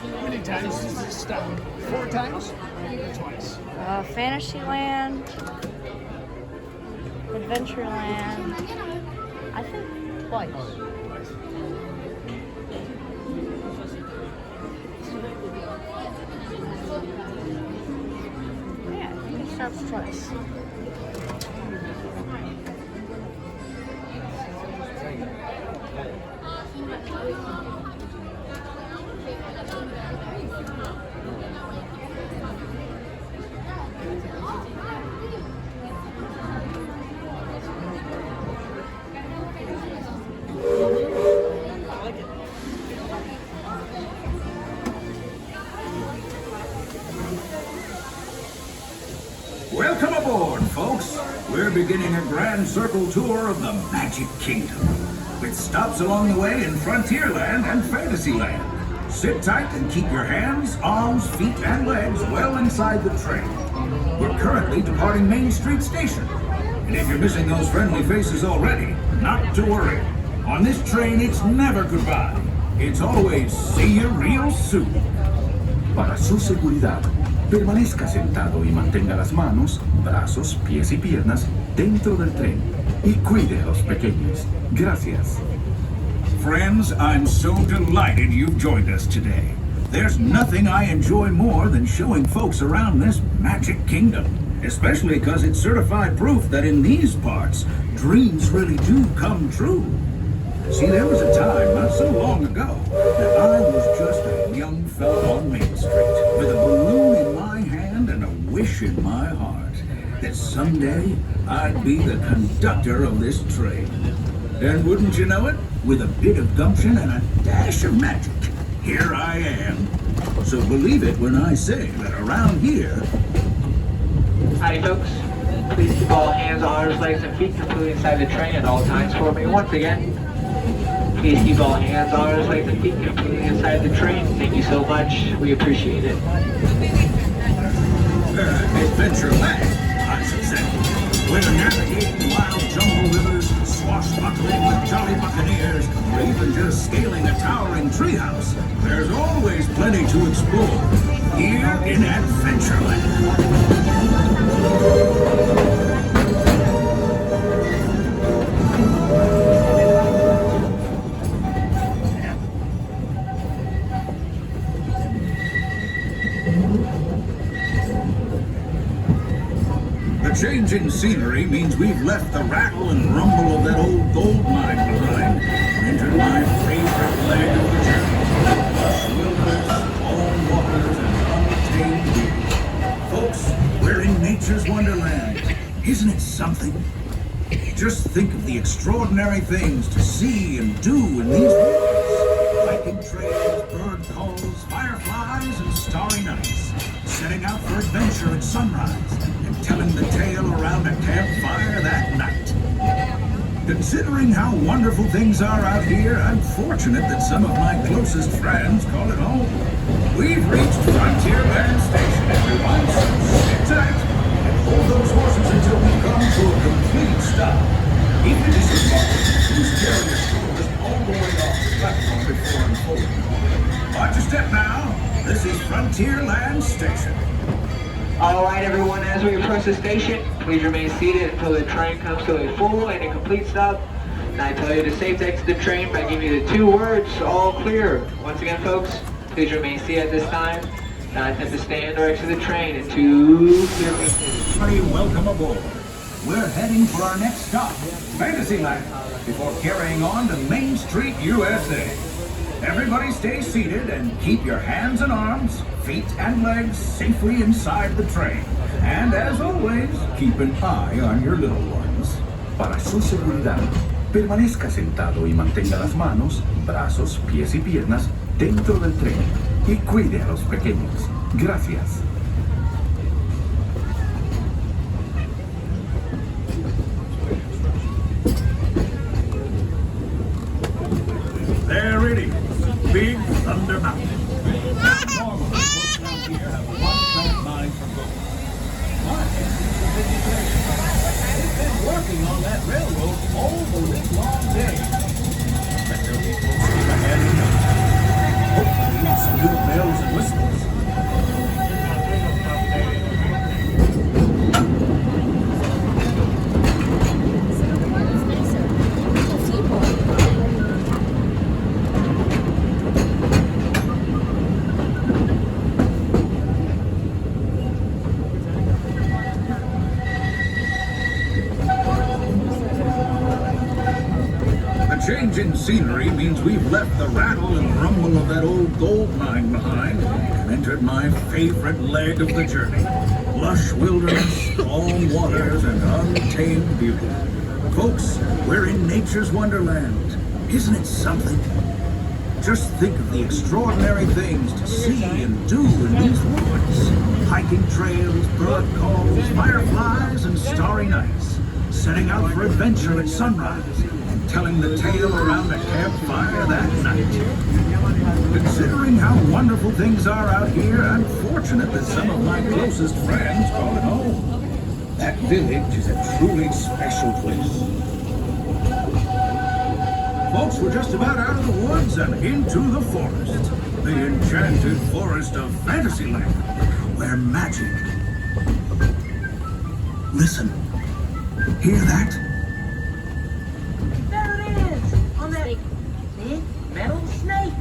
How many times does this stop? 4 times? Or twice? Fantasyland, Adventureland, I think twice. Yeah, I think it stops twice. Welcome aboard, folks. We're beginning a grand circle tour of the Magic Kingdom, with stops along the way in Frontierland and Fantasyland. Sit tight and keep your hands, arms, feet, and legs well inside the train. We're currently departing Main Street Station. And if you're missing those friendly faces already, not to worry. On this train, it's never goodbye. It's always see you real soon. Para su seguridad, permanezca sentado y mantenga las manos, brazos, pies y piernas dentro del tren y cuide a los pequeños. Gracias. Friends, I'm so delighted you've joined us today. There's nothing I enjoy more than showing folks around this Magic Kingdom, especially because it's certified proof that in these parts, dreams really do come true. See, there was a time not so long ago that I was just a young fellow on Main Street with a balloon in my hand and a wish in my heart that someday I'd be the conductor of this train. And wouldn't you know it, with a bit of gumption and a dash of magic, here I am. So believe it when I say that around here... Howdy folks, please keep all hands, arms, legs, and feet completely inside the train at all times for me. Once again, please keep all hands, arms, legs, and feet completely inside the train. Thank you so much, we appreciate it. Adventureland, I should say. Whether navigating wild jungle rivers, swashbuckling with jolly buccaneers, or even just scaling a towering treehouse, there's always plenty to explore here in Adventureland. The change in scenery means we've left the rattle and rumble of that old gold mine behind and entered my favorite leg of the journey. Lush wilderness, calm waters, and untamed beauty. Folks, we're in nature's wonderland. Isn't it something? Just think of the extraordinary things to see and do in these woods. Hiking trails, bird calls, fireflies, and starry nights. Setting out for adventure at sunrise and telling the tale around a campfire that night. Considering how wonderful things are out here, I'm fortunate that some of my closest friends call it home. We've reached Frontierland Station, everyone, so sit tight and hold those horses until we come to a complete stop. Even disembarked, whose carrier shoulders all the way off the platform before unfolding. Watch your step now. This is Frontierland Station. Alright everyone, as we approach the station, please remain seated until the train comes to a full and a complete stop. And I tell you to safe exit the train by giving you the 2 words, all clear. Once again folks, please remain seated at this time. Now I attempt to stay in direction of the train in 2 clear meters. Welcome aboard. We're heading for our next stop, Fantasyland, before carrying on to Main Street, USA. Everybody stay seated and keep your hands and arms, feet and legs safely inside the train. And as always, keep an eye on your little ones. Para su seguridad, permanezca sentado y mantenga las manos, brazos, pies y piernas dentro del tren y cuide a los pequeños. Gracias. There it is, Big Thunder Mountain. Normally, folks around here have a one-track mind for both. But they've been working on that railroad all the livelong day. Bet there'll be full steam ahead in no time. Hopefully, with some little bells and whistles. Change in scenery means we've left the rattle and rumble of that old gold mine behind and entered my favorite leg of the journey. Lush wilderness, calm waters, and untamed beauty. Folks, we're in nature's wonderland. Isn't it something? Just think of the extraordinary things to see and do in these woods. Hiking trails, bird calls, fireflies, and starry nights. Setting out for adventure at sunrise. Telling the tale around a campfire that night. Considering how wonderful things are out here, I'm fortunate that some of my closest friends call it home. That village is a truly special place. Folks, we're just about out of the woods and into the forest. The enchanted forest of Fantasyland, where magic... Listen. Hear that? Metal snake.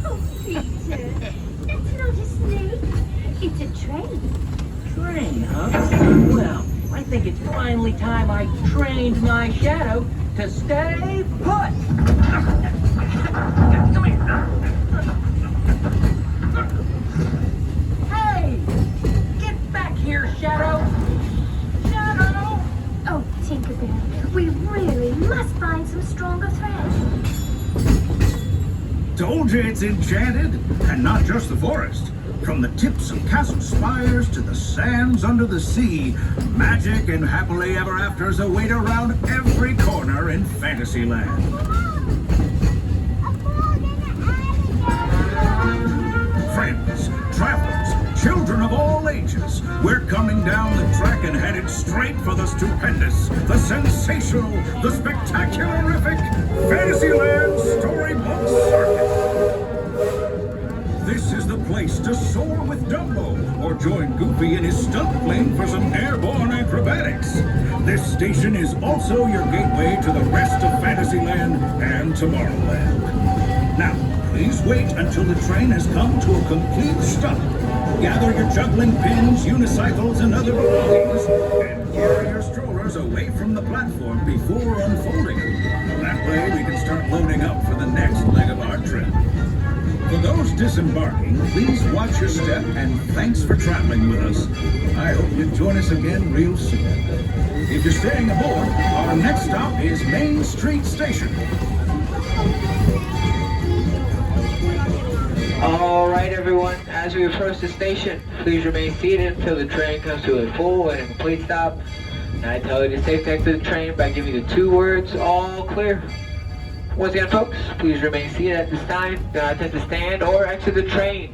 Oh, Peter, that's not a snake. It's a train. Train, huh? Well, I think it's finally time I trained my shadow to stay put. Come here. Hey! Get back here, Shadow! Shadow! Oh, Tinkerbell, we really must find some stronger thread. Told you it's enchanted, and not just the forest. From the tips of castle spires to the sands under the sea, magic and happily ever afters await around every corner in Fantasyland. Friends, travelers, children of all ages, we're coming down the track and headed straight for the stupendous, the sensational, the spectacularific Fantasyland Storybook Circus. This is the place to soar with Dumbo or join Goofy in his stunt plane for some airborne acrobatics. This station is also your gateway to the rest of Fantasyland and Tomorrowland. Now, please wait until the train has come to a complete stop. Gather your juggling pins, unicycles, and other belongings, and carry your strollers away from the platform before unfolding. That way we can start loading up for the next leg of our trip. For those disembarking, please watch your step and thanks for traveling with us. I hope you join us again real soon. If you're staying aboard, our next stop is Main Street Station. All right, everyone. As we approach the station, please remain seated until the train comes to a full and complete stop. And I tell you to safe exit the train by giving you the 2 words, all clear. Once again, folks, please remain seated at this time. Do not attempt to stand or exit the train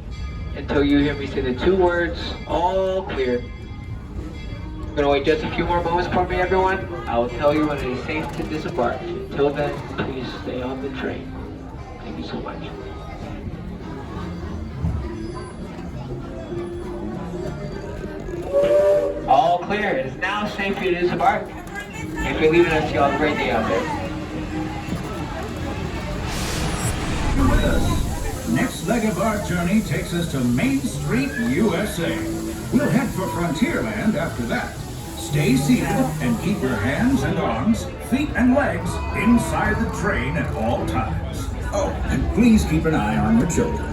until you hear me say the 2 words, all clear. I'm going to wait just a few more moments for me, everyone. I will tell you when it is safe to disembark. Until then, please stay on the train. Thank you so much. All clear. It is now safe for you to disembark. If you're leaving us, you all have a great day out there. With us. Next leg of our journey takes us to Main Street, USA. We'll head for Frontierland after that. Stay seated and keep your hands and arms, feet and legs inside the train at all times. Oh, and please keep an eye on your children.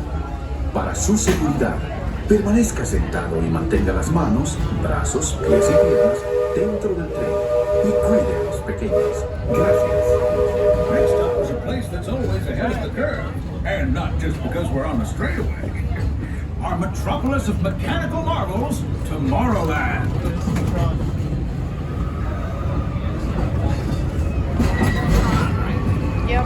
Para su seguridad, permanezca sentado y mantenga las manos, brazos, pies y piernas dentro del tren y cuide a los pequeños. Gracias. Next stop is a place that's always ahead of the curve, and not just because we're on the straightaway. Our metropolis of mechanical marvels, Tomorrowland. Yep.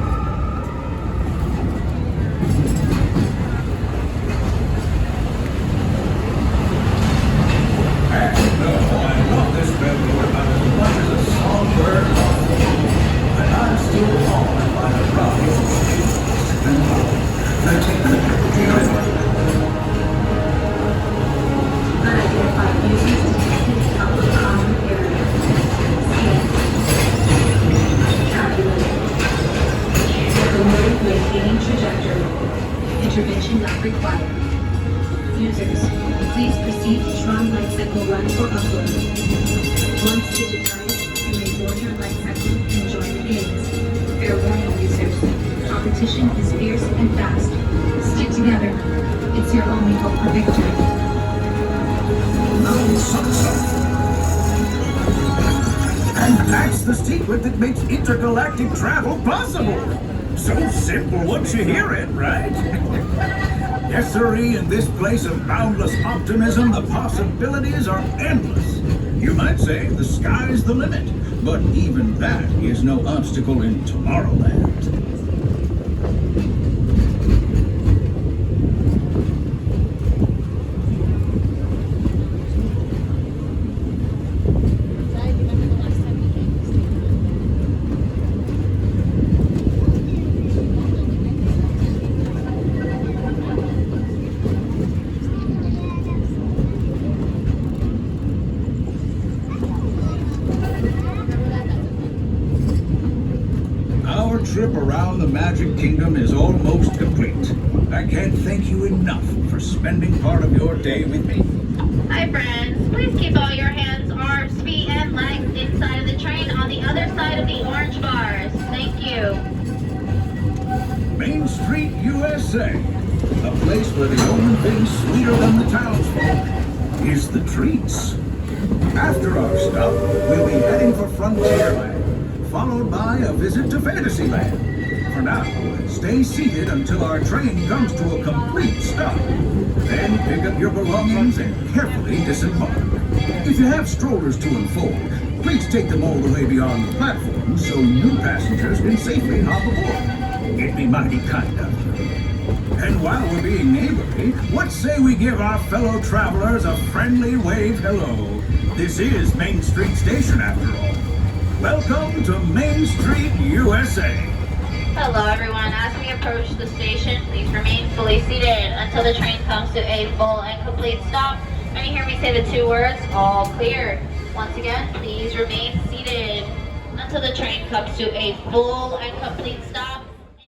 And I love this railroad about as much as a songbird loves the moon. And I'm still awed by the rise of space and power. Unidentified users detected out of common area. Calculated. Locomotive maintaining trajectory. Intervention not required. Users, please proceed to Tron Light Cycle Run or upload. Once digitized, you may board your light cycle and join the games. Fair warning, users. Competition is fierce and fast. Stick together. It's your only hope for victory. And that's the secret that makes intergalactic travel possible. So simple once you hear it, right? Yes, sirree, in this place of boundless optimism, the possibilities are endless. You might say the sky's the limit, but even that is no obstacle in Tomorrowland. Our trip around the Magic Kingdom is almost complete. I can't thank you enough for spending part of your day with me. Hi friends, please keep all your hands, arms, feet, and legs inside of the train on the other side of the orange bars. Thank you. Main Street, USA. A place where the only thing sweeter than the townsfolk is the treats. After our stop, we'll be heading for Frontierland, followed by a visit to Fantasyland. For now, stay seated until our train comes to a complete stop. Then pick up your belongings and carefully disembark. If you have strollers to unfold, please take them all the way beyond the platform so new passengers can safely hop aboard. It'd be mighty kind of you. And while we're being neighborly, what say we give our fellow travelers a friendly wave hello? This is Main Street Station after all. Welcome to Main Street, USA. Hello everyone, as we approach the station, please remain fully seated until the train comes to a full and complete stop. When you hear me say the two words, all clear. Once again, please remain seated until the train comes to a full and complete stop.